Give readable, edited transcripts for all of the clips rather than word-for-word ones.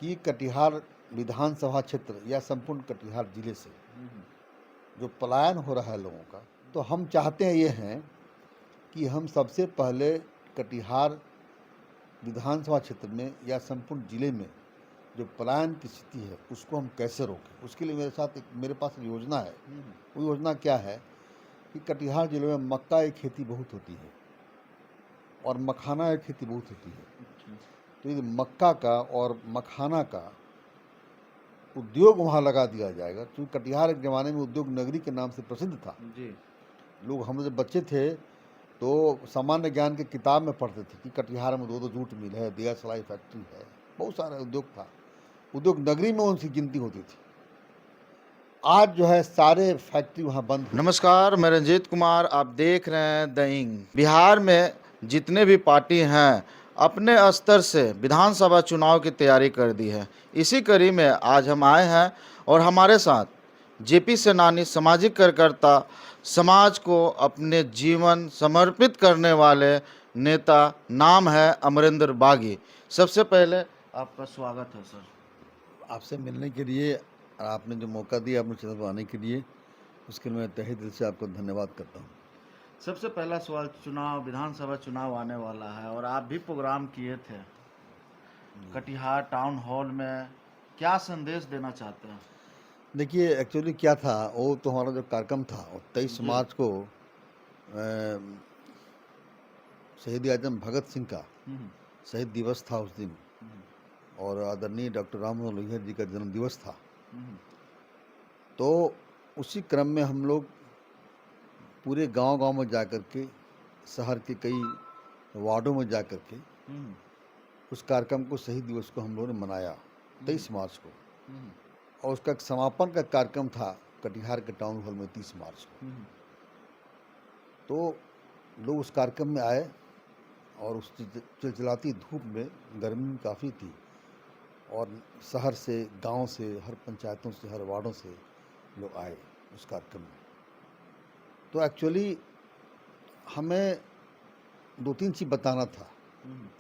कि कटिहार विधानसभा क्षेत्र या संपूर्ण कटिहार जिले से जो पलायन हो रहा है लोगों का, तो हम चाहते हैं ये हैं कि हम सबसे पहले कटिहार विधानसभा क्षेत्र में या संपूर्ण जिले में जो पलायन की स्थिति है उसको हम कैसे रोकें। उसके लिए मेरे पास एक योजना है। वो योजना क्या है कि कटिहार जिले में मक्का की खेती बहुत होती है और मखाना की खेती बहुत होती है। तो ये मक्का का और मखाना का उद्योग वहाँ लगा दिया जाएगा, क्योंकि कटिहार एक ज़माने में उद्योग नगरी के नाम से प्रसिद्ध था जी। लोग, हम जब बच्चे थे तो सामान्य ज्ञान की किताब में पढ़ते थे कि कटिहार में 2-2 जूट मिल है, दिया सलाई फैक्ट्री है, बहुत सारा उद्योग था। उद्योग नगरी में उनकी गिनती होती थी। आज जो है सारे फैक्ट्री वहाँ बंद हो। नमस्कार, मैं रंजीत कुमार, आप देख रहे हैं द इंक। बिहार में जितने भी पार्टी हैं अपने स्तर से विधानसभा चुनाव की तैयारी कर दी है। इसी कड़ी में आज हम आए हैं और हमारे साथ जेपी सेनानी, सामाजिक कार्यकर्ता, समाज को अपने जीवन समर्पित करने वाले नेता, नाम है अमरेंद्र बागी। सबसे पहले आपका स्वागत है सर। आपसे मिलने के लिए और आपने जो मौका दिया अपने चैनल पर आने के लिए, उसके लिए मैं तहे दिल से आपको धन्यवाद करता हूँ। सबसे पहला सवाल, चुनाव, विधानसभा चुनाव आने वाला है और आप भी प्रोग्राम किए थे कटिहार टाउन हॉल में, क्या संदेश देना चाहते हैं? देखिए, एक्चुअली क्या था, वो तो हमारा जो कार्यक्रम था वो 23 जी। मार्च को शहीद आजम भगत सिंह का शहीद दिवस था उस दिन, और आदरणीय डॉक्टर राम मनोहर लोहिया जी का जन्म दिवस था। तो उसी क्रम में हम लोग पूरे गांव-गांव में जाकर के, शहर के कई वार्डों में जाकर के उस कार्यक्रम को, शहीद दिवस को हम लोगों ने मनाया 23 मार्च को, और उसका एक समापन का कार्यक्रम था कटिहार के टाउन हॉल में 30 मार्च को। तो लोग उस कार्यक्रम में आए और उस चिलचिलाती धूप में, गर्मी भी काफ़ी थी, और शहर से, गांव से, हर पंचायतों से, हर वार्डों से लोग आए उस कार्यक्रम में। तो एक्चुअली हमें 2-3 चीज़ बताना था।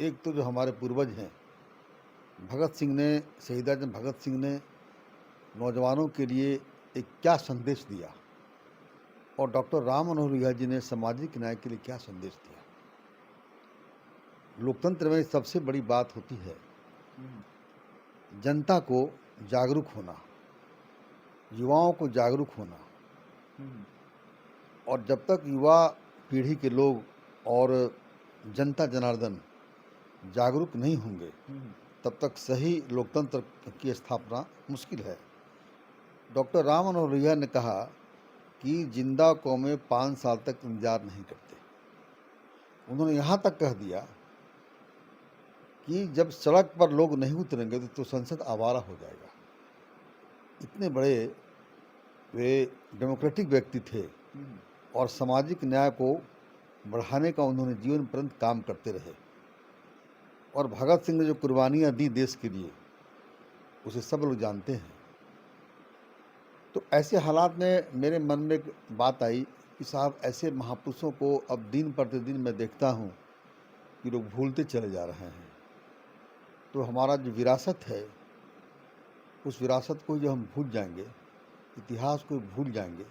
एक तो जो हमारे पूर्वज हैं, भगत सिंह ने, शहीद आजम भगत सिंह ने नौजवानों के लिए एक क्या संदेश दिया, और डॉक्टर राम मनोहर लोहिया जी ने सामाजिक न्याय के लिए क्या संदेश दिया। लोकतंत्र में सबसे बड़ी बात होती है जनता को जागरूक होना, युवाओं को जागरूक होना, और जब तक युवा पीढ़ी के लोग और जनता जनार्दन जागरूक नहीं होंगे तब तक सही लोकतंत्र की स्थापना मुश्किल है। डॉक्टर राम मनोहर लोहिया ने कहा कि जिंदा कौमें 5 साल तक इंतजार नहीं करते। उन्होंने यहाँ तक कह दिया कि जब सड़क पर लोग नहीं उतरेंगे तो संसद आवारा हो जाएगा। इतने बड़े वे डेमोक्रेटिक व्यक्ति थे और सामाजिक न्याय को बढ़ाने का उन्होंने जीवन पर्यंत काम करते रहे, और भगत सिंह ने जो कुर्बानियाँ दी देश के लिए उसे सब लोग जानते हैं। तो ऐसे हालात में मेरे मन में एक बात आई कि साहब, ऐसे महापुरुषों को अब दिन प्रतिदिन मैं देखता हूँ कि लोग भूलते चले जा रहे हैं। तो हमारा जो विरासत है, उस विरासत को जब हम भूल जाएंगे, इतिहास को भूल जाएंगे,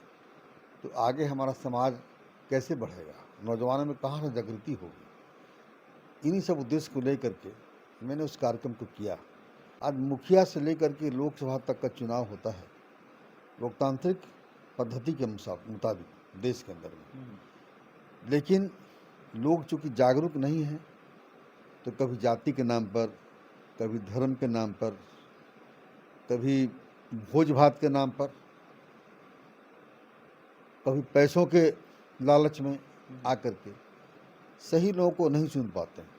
तो आगे हमारा समाज कैसे बढ़ेगा, नौजवानों में कहाँ से जागृति होगी। इन्हीं सब उद्देश्य को लेकर के मैंने उस कार्यक्रम को किया। आज मुखिया से लेकर के लोकसभा तक का चुनाव होता है लोकतांत्रिक पद्धति के मुताबिक देश के अंदर में, लेकिन लोग चूँकि जागरूक नहीं हैं, तो कभी जाति के नाम पर, कभी धर्म के नाम पर, कभी भोज भात के नाम पर, कभी पैसों के लालच में आकर के सही लोगों को नहीं चुन पाते हैं।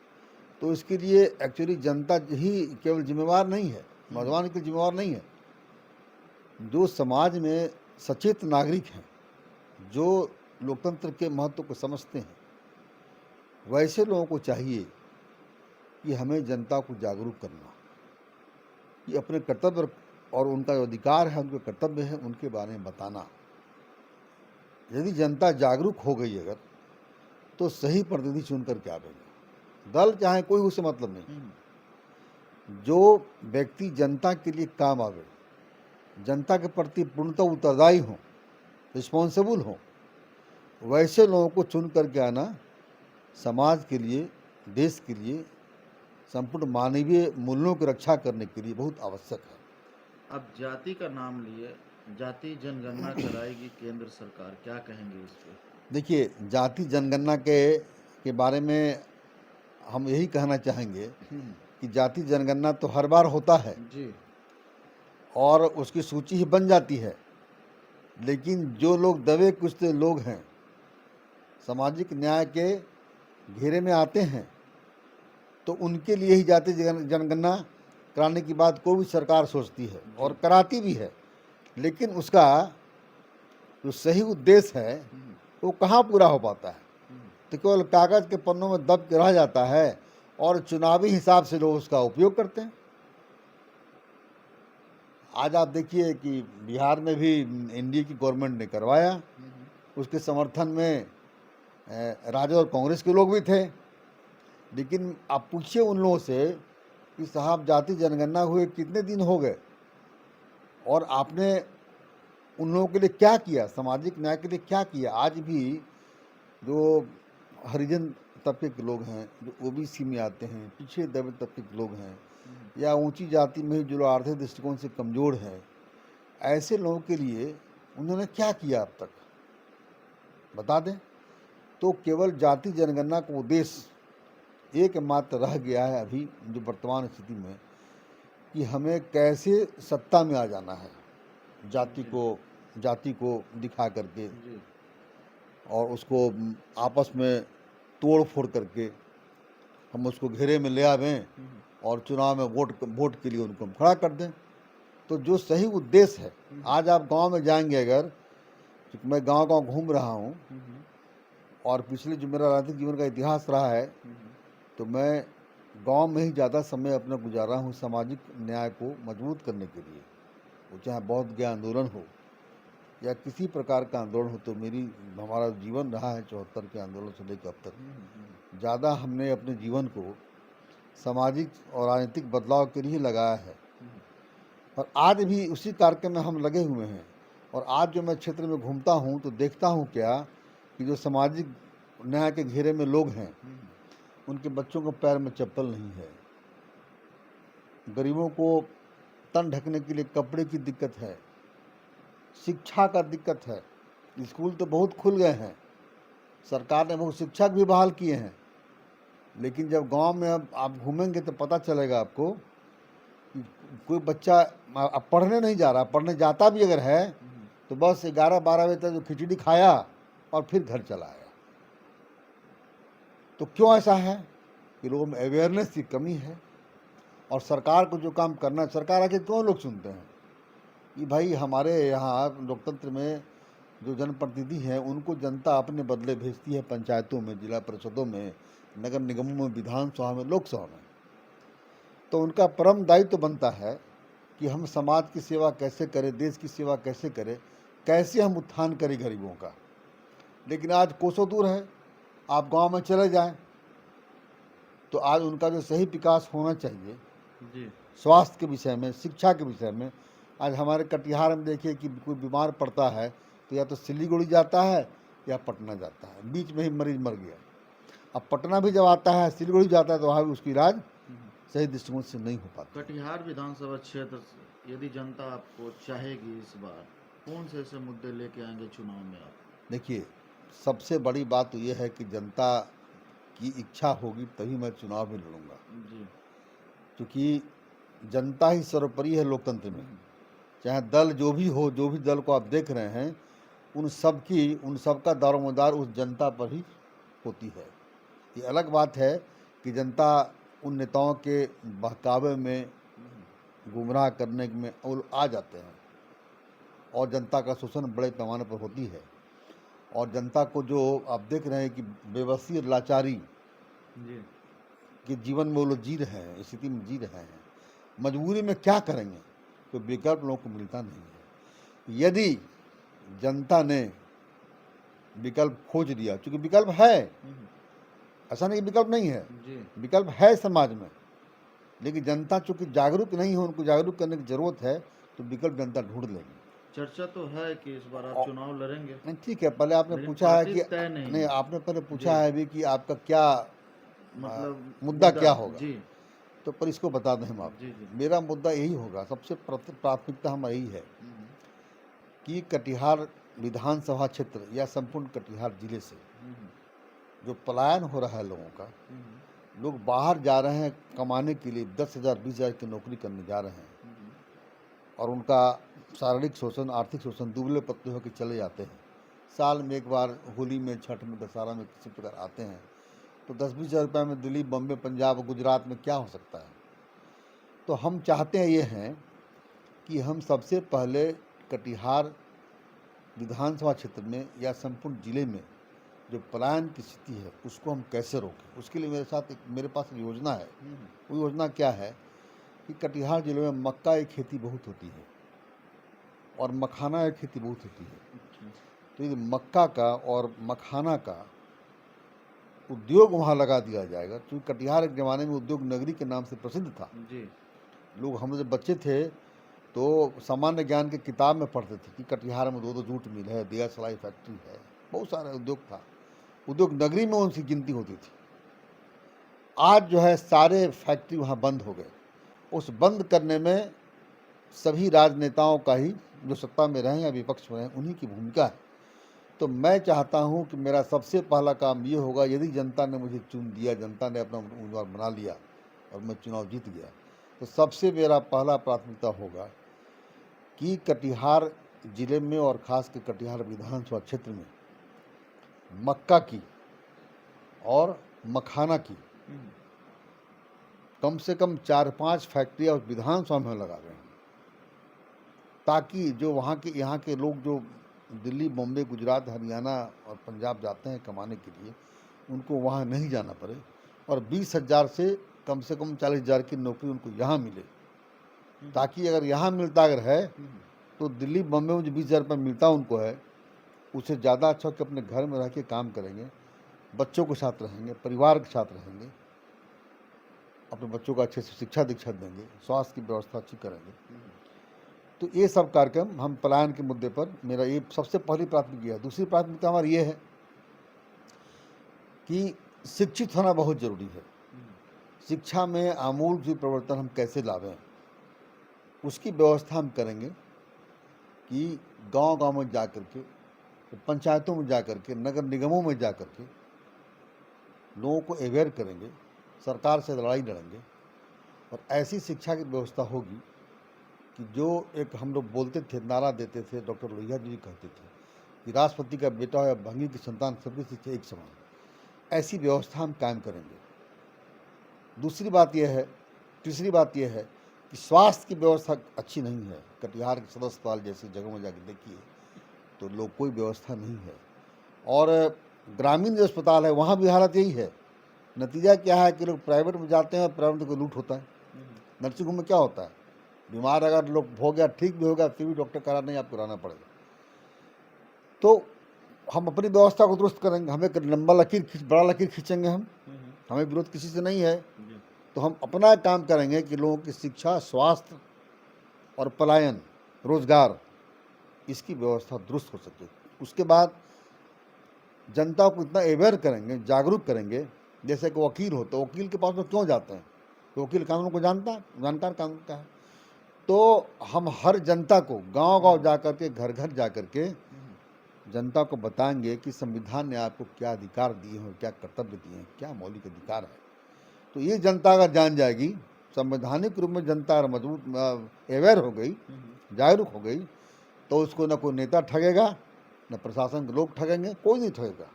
तो इसके लिए एक्चुअली जनता ही केवल जिम्मेवार नहीं है, नौजवान के जिम्मेवार नहीं है। जो समाज में सचेत नागरिक हैं, जो लोकतंत्र के महत्व को समझते हैं, वैसे लोगों को चाहिए कि हमें जनता को जागरूक करना, कि अपने कर्तव्य और उनका जो अधिकार है, उनके कर्तव्य है, उनके बारे में बताना। यदि जनता जागरूक हो गई अगर, तो सही प्रतिनिधि चुन करके आवेंगे। दल चाहे कोई, उससे मतलब नहीं। जो व्यक्ति जनता के लिए काम आवे, जनता के प्रति पूर्णतः उत्तरदायी हों, रिस्पॉन्सिबल हों, वैसे लोगों को चुन करके आना समाज के लिए, देश के लिए, संपूर्ण मानवीय मूल्यों की रक्षा करने के लिए बहुत आवश्यक है। अब जाति का नाम लिए जाति जनगणना कराएगी केंद्र सरकार, क्या कहेंगे इस पे? देखिए, जाति जनगणना के बारे में हम यही कहना चाहेंगे कि जाति जनगणना तो हर बार होता है जी और उसकी सूची ही बन जाती है, लेकिन जो लोग दबे कुछ लोग हैं, सामाजिक न्याय के घेरे में आते हैं, तो उनके लिए ही जाति जनगणना कराने की बात कोई भी सरकार सोचती है और कराती भी है, लेकिन उसका जो सही उद्देश्य है वो कहाँ पूरा हो पाता है। तो केवल कागज़ के पन्नों में दब के रह जाता है और चुनावी हिसाब से लोग उसका उपयोग करते हैं। आज आप देखिए कि बिहार में भी एनडीए की गवर्नमेंट ने करवाया, उसके समर्थन में राजद और कांग्रेस के लोग भी थे, लेकिन आप पूछिए उन लोगों से कि साहब जाति जनगणना हुए कितने दिन हो गए और आपने उन लोगों के लिए क्या किया, सामाजिक न्याय के लिए क्या किया। आज भी जो हरिजन तबके के लोग हैं, जो ओबीसी में आते हैं, पिछड़े दबे तबके के लोग हैं, या ऊंची जाति में ही जो लोग आर्थिक दृष्टिकोण से कमज़ोर हैं, ऐसे लोगों के लिए उन्होंने क्या किया अब तक बता दें। तो केवल जाति जनगणना का उद्देश्य एकमात्र रह गया है अभी जो वर्तमान स्थिति में, कि हमें कैसे सत्ता में आ जाना है, जाति को दिखा करके और उसको आपस में तोड़ फोड़ करके हम उसको घेरे में ले आवें और चुनाव में वोट के लिए उनको हम खड़ा कर दें। तो जो सही उद्देश्य है, आज आप गांव में जाएंगे, अगर क्योंकि मैं गांव घूम रहा हूं और पिछले जो मेरा राजनीतिक जीवन का इतिहास रहा है, तो मैं गांव में ही ज़्यादा समय अपना गुजारा हूं सामाजिक न्याय को मजबूत करने के लिए। वो चाहे बौद्ध ज्ञान आंदोलन हो या किसी प्रकार का आंदोलन हो, तो हमारा जीवन रहा है 74 के आंदोलन से लेकर अब तक ज़्यादा हमने अपने जीवन को सामाजिक और राजनीतिक बदलाव के लिए लगाया है। और आज भी उसी कार्यक्रम में हम लगे हुए हैं। और आज जो मैं क्षेत्र में घूमता हूँ तो देखता हूँ क्या कि जो सामाजिक न्याय के घेरे में लोग हैं, उनके बच्चों को पैर में चप्पल नहीं है, गरीबों को तन ढकने के लिए कपड़े की दिक्कत है, शिक्षा का दिक्कत है। स्कूल तो बहुत खुल गए हैं, सरकार ने बहुत शिक्षक भी बहाल किए हैं, लेकिन जब गांव में अब आप घूमेंगे तो पता चलेगा आपको कि कोई बच्चा अब पढ़ने नहीं जा रहा, पढ़ने जाता भी अगर है तो बस 11-12 बजे तक जो खिचड़ी खाया और फिर घर चला आया। तो क्यों ऐसा है कि लोगों में अवेयरनेस की कमी है। और सरकार को जो काम करना है, सरकार आके क्यों लोग सुनते हैं कि भाई हमारे यहाँ लोकतंत्र में जो जनप्रतिनिधि हैं उनको जनता अपने बदले भेजती है पंचायतों में, जिला परिषदों में, नगर निगमों में, विधानसभा में, लोकसभा में। तो उनका परम दायित्व तो बनता है कि हम समाज की सेवा कैसे करें, देश की सेवा कैसे करें, कैसे हम उत्थान करें गरीबों का। लेकिन आज कोसों दूर है, आप गांव में चले जाएं तो आज उनका जो सही विकास होना चाहिए जी स्वास्थ्य के विषय में, शिक्षा के विषय में, आज हमारे कटिहार में देखिए कि कोई बीमार पड़ता है तो या तो सिलीगुड़ी जाता है या पटना जाता है, बीच में ही मरीज मर गया। अब पटना भी जब आता है, सिलीगुड़ी जाता है, तो वहाँ भी उसकी इलाज सही दृष्टिकोण से नहीं हो पाता। कटिहार विधानसभा क्षेत्र से यदि जनता आपको चाहेगी इस बार, कौन से ऐसे मुद्दे लेके आएंगे चुनाव में आप? देखिए, सबसे बड़ी बात तो ये है कि जनता की इच्छा होगी तभी मैं चुनाव में लड़ूंगा, जी क्योंकि जनता ही सर्वोपरि है लोकतंत्र में। चाहे दल जो भी हो, जो भी दल को आप देख रहे हैं, उन सब का दारोमदार उस जनता पर ही होती है। ये अलग बात है कि जनता उन नेताओं के बहकावे में, गुमराह करने में आ जाते हैं और जनता का शोषण बड़े पैमाने पर होती है। और जनता को जो आप देख रहे हैं कि बेबसी और लाचारी जी के जीवन में वो लोग जी रहे हैं, स्थिति में जी रहे हैं, मजबूरी में क्या करेंगे, तो विकल्प लोगों को मिलता नहीं है। यदि जनता ने विकल्प खोज लिया, क्योंकि विकल्प है, ऐसा नहीं विकल्प नहीं है, जी विकल्प है समाज में, लेकिन जनता चूंकि जागरूक नहीं है, उनको जागरूक करने की ज़रूरत है, तो विकल्प जनता ढूंढ लेगी। चर्चा तो है कि इस बार आप चुनाव लड़ेंगे, नहीं ठीक है, पहले आपने लेकिन पूछा है पार्टी कि तय नहीं नहीं, है। आपने पहले जी, पूछा है अभी कि आपका क्या मतलब मुद्दा क्या होगा, जी तो पर इसको बता दें हम आपको। जी जी। मेरा मुद्दा यही होगा, सबसे प्राथमिकता हमारी यही है कि कटिहार विधानसभा क्षेत्र या संपूर्ण कटिहार जिले से जो पलायन हो रहा है लोगों का, लोग बाहर जा रहे हैं कमाने के लिए, 10,000 20,000 की नौकरी करने जा रहे हैं और उनका शारीरिक शोषण, आर्थिक शोषण, दुबले पतले होकर चले जाते हैं। साल में एक बार होली में, छठ में, दशहरा में किसी प्रकार आते हैं, तो 10-20 हज़ार रुपये में दिल्ली, बम्बे, पंजाब, गुजरात में क्या हो सकता है। तो हम चाहते हैं ये हैं कि हम सबसे पहले कटिहार विधानसभा क्षेत्र में या संपूर्ण जिले में जो पलायन की स्थिति है उसको हम कैसे रोकें। उसके लिए मेरे पास एक योजना है। वो योजना क्या है कि कटिहार जिले में मक्का की खेती बहुत होती है और मखाना की खेती बहुत होती है। तो ये मक्का का और मखाना का उद्योग वहाँ लगा दिया जाएगा, क्योंकि कटिहार एक ज़माने में उद्योग नगरी के नाम से प्रसिद्ध था। जी लोग, हम जब बच्चे थे तो सामान्य ज्ञान की किताब में पढ़ते थे कि कटिहार में 2-2 जूट मिल है, दिया सलाई फैक्ट्री है, बहुत सारा उद्योग था। उद्योग नगरी में उनकी गिनती होती थी। आज जो है सारे फैक्ट्री वहाँ बंद हो गए। उस बंद करने में सभी राजनेताओं का ही, जो सत्ता में रहें या विपक्ष में रहें, उन्हीं की भूमिका है। तो मैं चाहता हूं कि मेरा सबसे पहला काम ये होगा, यदि जनता ने मुझे चुन दिया, जनता ने अपना उम्मीदवार बना लिया और मैं चुनाव जीत गया, तो सबसे मेरा पहला प्राथमिकता होगा कि कटिहार जिले में और खास कर कटिहार विधानसभा क्षेत्र में मक्का की और मखाना की कम से कम 4-5 फैक्ट्रियाँ उस विधानसभा में लगा रहे हैं, ताकि जो वहाँ के यहाँ के लोग जो दिल्ली, बॉम्बे, गुजरात, हरियाणा और पंजाब जाते हैं कमाने के लिए, उनको वहाँ नहीं जाना पड़े और 20,000 से कम 40,000 की नौकरी उनको यहाँ मिले। ताकि अगर यहाँ मिलता अगर है तो दिल्ली, बॉम्बे में जो 20,000 रुपये मिलता उनको है, उससे ज़्यादा अच्छा कि अपने घर में रह के काम करेंगे, बच्चों के साथ रहेंगे, परिवार के साथ रहेंगे, अपने बच्चों को अच्छे से शिक्षा दीक्षा देंगे, स्वास्थ्य की व्यवस्था अच्छी करेंगे। तो ये सब कार्यक्रम हम पलायन के मुद्दे पर, मेरा ये सबसे पहली प्राथमिकता है। दूसरी प्राथमिकता हमारी ये है कि शिक्षित होना बहुत ज़रूरी है। शिक्षा में आमूल से परिवर्तन हम कैसे लावें, उसकी व्यवस्था हम करेंगे कि गांव-गांव में जा कर के, पंचायतों में जा कर के, नगर निगमों में जा कर के लोगों को अवेयर करेंगे, सरकार से लड़ाई लड़ेंगे और ऐसी शिक्षा की व्यवस्था होगी कि जो एक हम लोग बोलते थे, नारा देते थे, डॉक्टर लोहिया जी कहते थे कि राष्ट्रपति का बेटा हो या भंगी की संतान, सभी शिक्षा एक समान। ऐसी व्यवस्था हम कायम करेंगे। तीसरी बात यह है कि स्वास्थ्य की व्यवस्था अच्छी नहीं है। कटिहार के सदर अस्पताल जैसी जगहों में जाकर देखिए तो लोग, कोई व्यवस्था नहीं है। और ग्रामीण जो अस्पताल है वहाँ भी हालत यही है। नतीजा क्या है कि लोग प्राइवेट में जाते हैं और प्राइवेट में कोई लूट होता है। नर्सिंग होम में क्या होता है, बीमार अगर लोग हो गया, ठीक भी हो गया, फिर भी डॉक्टर करा नहीं, आपको कराना पड़ेगा। तो हम अपनी व्यवस्था को दुरुस्त करेंगे। हमें बड़ा लकीर खींचेंगे हम, हमें विरोध किसी से नहीं है। तो हम अपना काम करेंगे कि लोगों की शिक्षा, स्वास्थ्य और पलायन, रोजगार, इसकी व्यवस्था दुरुस्त हो सके। उसके बाद जनता को इतना अवेयर करेंगे, जागरूक करेंगे। जैसे कि वकील हो तो वकील के पास में क्यों जाते हैं, तो वकील कानून को जानकार कानून का है। तो हम हर जनता को गांव-गांव जा कर के, घर-घर जा कर के जनता को बताएंगे कि संविधान ने आपको क्या अधिकार दिए हैं, क्या कर्तव्य दिए हैं, क्या मौलिक अधिकार है। तो ये जनता अगर जान जाएगी, संवैधानिक रूप में जनता अगर मजबूत अवेयर हो गई, जागरूक हो गई, तो उसको न कोई नेता ठगेगा, न प्रशासन के लोग ठगेंगे, कोई नहीं ठगेगा।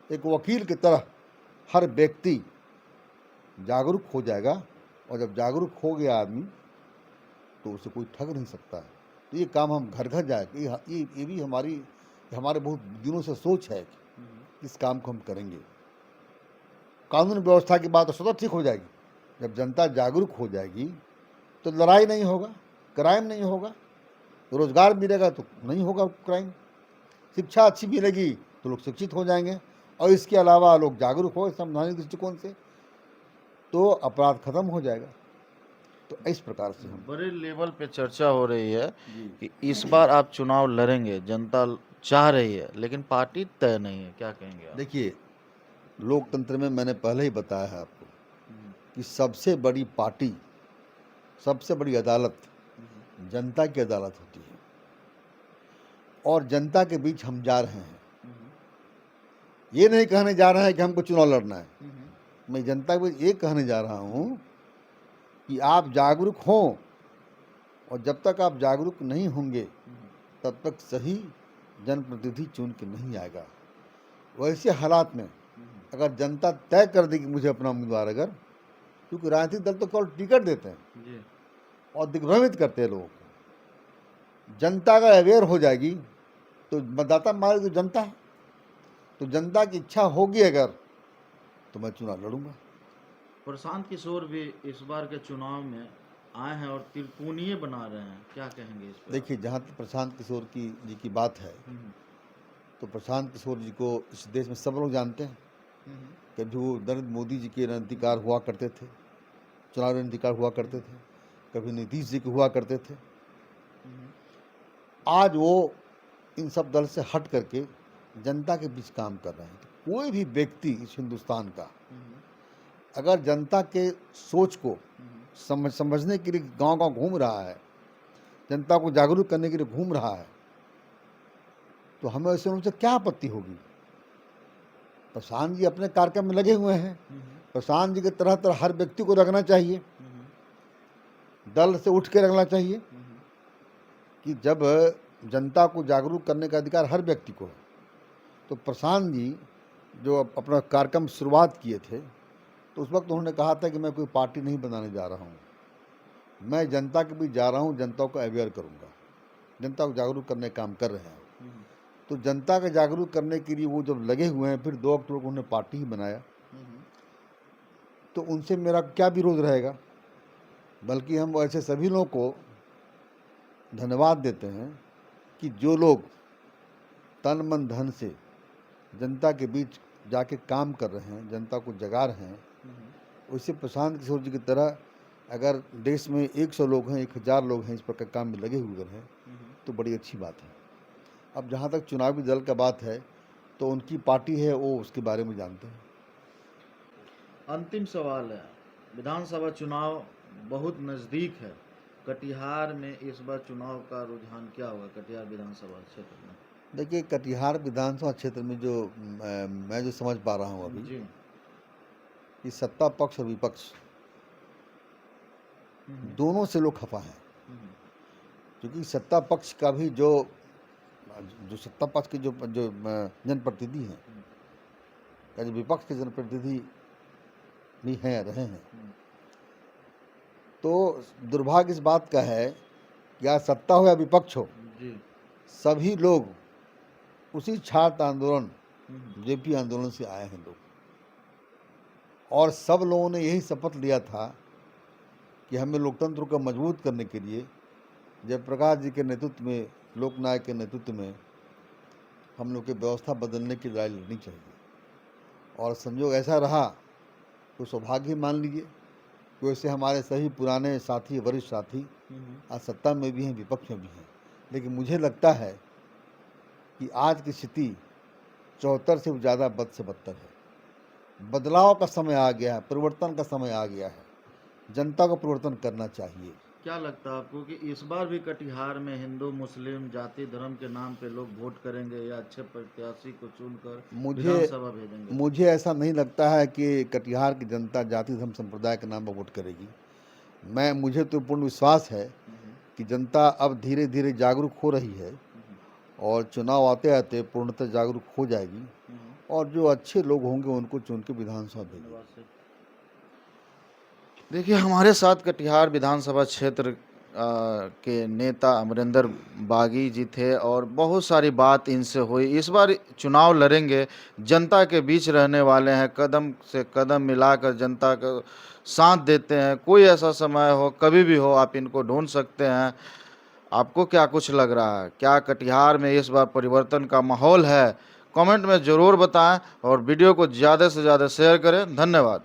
एक वकील की तरह हर व्यक्ति जागरूक हो जाएगा और जब जागरूक हो गया आदमी तो उसे कोई ठग नहीं सकता है। तो ये काम हम घर घर जाए, ये भी हमारे बहुत दिनों से सोच है कि इस काम को हम करेंगे। कानून व्यवस्था की बात तो स्वतः ठीक हो जाएगी। जब जनता जागरूक हो जाएगी तो लड़ाई नहीं होगा, क्राइम नहीं होगा, रोजगार मिलेगा तो नहीं होगा क्राइम, शिक्षा अच्छी मिलेगी तो लोग शिक्षित हो जाएंगे और इसके अलावा लोग जागरूक हो संवैधानिक दृष्टिकोण से, तो अपराध खत्म हो जाएगा। तो इस प्रकार से हम बड़े लेवल पे चर्चा हो रही है कि इस बार आप चुनाव लड़ेंगे, जनता चाह रही है, लेकिन पार्टी तय नहीं है, क्या कहेंगे आप? देखिए, लोकतंत्र में मैंने पहले ही बताया है आपको कि सबसे बड़ी पार्टी, सबसे बड़ी अदालत जनता की अदालत होती है, और जनता के बीच हम जा रहे हैं। ये नहीं कहने जा रहे हैं कि हमको चुनाव लड़ना है, मैं जनता को ये कहने जा रहा हूँ कि आप जागरूक हों, और जब तक आप जागरूक नहीं होंगे तब तक सही जनप्रतिनिधि चुन के नहीं आएगा। वैसे हालात में अगर जनता तय कर देगी मुझे अपना उम्मीदवार, अगर, क्योंकि राजनीतिक दल तो केवल टिकट देते हैं और दिग्भ्रमित करते हैं लोगों को, जनता अगर अवेयर हो जाएगी तो मतदाता हमारे तो जनता है, तो जनता की इच्छा होगी अगर, तो मैं चुनाव लड़ूंगा। प्रशांत किशोर भी इस बार के चुनाव में आए हैं और त्रिकोणीय बना रहे हैं, क्या कहेंगे इस पर? देखिए, जहाँ तक प्रशांत किशोर जी की बात है, तो प्रशांत किशोर जी को इस देश में सब लोग जानते हैं। कभी वो नरेंद्र मोदी जी के रणनीतिकार हुआ करते थे, चुनाव रणनीतिकार हुआ करते थे, कभी नीतीश जी के हुआ करते थे। आज वो इन सब दल से हट करके जनता के बीच काम कर रहे हैं। तो कोई भी व्यक्ति इस हिंदुस्तान का अगर जनता के सोच को समझने के लिए गांव-गांव घूम रहा है, जनता को जागरूक करने के लिए घूम रहा है, तो हमें ऐसे उनसे क्या आपत्ति होगी? प्रशांत जी अपने कार्यक्रम में लगे हुए हैं। प्रशांत जी की तरह तरह हर व्यक्ति को रखना चाहिए, दल से उठ के रखना चाहिए, कि जब जनता को जागरूक करने का अधिकार हर व्यक्ति को है, तो प्रशांत जी जो अपना कार्यक्रम शुरुआत किए थे, तो उस वक्त उन्होंने कहा था कि मैं कोई पार्टी नहीं बनाने जा रहा हूँ, मैं जनता के बीच जा रहा हूँ, जनता को अवेयर करूँगा, जनता को जागरूक करने का काम कर रहे हैं। तो जनता का जागरूक करने के लिए वो जब लगे हुए हैं, फिर 2 अक्टूबर को उन्होंने पार्टी ही बनाया, तो उनसे मेरा क्या विरोध रहेगा? बल्कि हम ऐसे सभी लोगों को धन्यवाद देते हैं कि जो लोग तन मन धन से जनता के बीच जाके काम कर रहे हैं, जनता को जगा रहे हैं। वैसे प्रशांत किशोर जी की तरह अगर देश में 100 लोग हैं, 1000 लोग हैं इस प्रकार काम में लगे हुए हैं, तो बड़ी अच्छी बात है। अब जहाँ तक चुनावी दल का बात है, तो उनकी पार्टी है, वो उसके बारे में जानते हैं। अंतिम सवाल है, विधानसभा चुनाव बहुत नज़दीक है, कटिहार में इस बार चुनाव का रुझान क्या होगा कटिहार विधानसभा क्षेत्र में? देखिए, कटिहार विधानसभा क्षेत्र में जो मैं जो समझ पा रहा हूँ अभी जी, कि सत्ता पक्ष और विपक्ष दोनों से लोग खफा हैं, क्योंकि सत्ता पक्ष का भी जो सत्ता पक्ष के जो जनप्रतिनिधि हैं, या जो विपक्ष के जनप्रतिनिधि भी हैं, रहे हैं, तो दुर्भाग्य इस बात का है कि आज सत्ता हो या विपक्ष हो, सभी लोग उसी छात्र आंदोलन, जेपी आंदोलन से आए हैं लोग, और सब लोगों ने यही शपथ लिया था कि हमें लोकतंत्र को मजबूत करने के लिए जयप्रकाश जी के नेतृत्व में, लोकनायक के नेतृत्व में हम लोग की व्यवस्था बदलने की लड़ाई लड़नी चाहिए। और संयोग ऐसा रहा तो सौभाग्य मान लीजिए कि वैसे हमारे सभी पुराने साथी, वरिष्ठ साथी आज सत्ता में भी हैं, विपक्ष में भी हैं, लेकिन मुझे लगता है कि आज की स्थिति 74 से ज़्यादा बद से बदतर है। बदलाव का समय आ गया है, परिवर्तन का समय आ गया है, जनता को परिवर्तन करना चाहिए। क्या लगता है आपको कि इस बार भी कटिहार में हिंदू मुस्लिम जाति धर्म के नाम पे लोग वोट करेंगे या अच्छे प्रत्याशी को चुनकर विधानसभा भेजेंगे? मुझे ऐसा नहीं लगता है कि कटिहार की जनता जाति धर्म संप्रदाय के नाम पर वोट करेगी। मुझे तो पूर्ण विश्वास है कि जनता अब धीरे धीरे जागरूक हो रही है और चुनाव आते आते पूर्णतः जागरूक हो जाएगी, और जो अच्छे लोग होंगे उनको चुन के विधानसभा भेजेंगे। देखिए, हमारे साथ कटिहार विधानसभा क्षेत्र के नेता अमरिंदर बागी जी थे और बहुत सारी बात इनसे हुई। इस बार चुनाव लड़ेंगे, जनता के बीच रहने वाले हैं, कदम से कदम मिलाकर जनता का साथ देते हैं। कोई ऐसा समय हो, कभी भी हो, आप इनको ढूंढ सकते हैं। आपको क्या कुछ लग रहा है? क्या कटिहार में इस बार परिवर्तन का माहौल है? कमेंट में ज़रूर बताएं और वीडियो को ज़्यादा से ज़्यादा शेयर करें। धन्यवाद।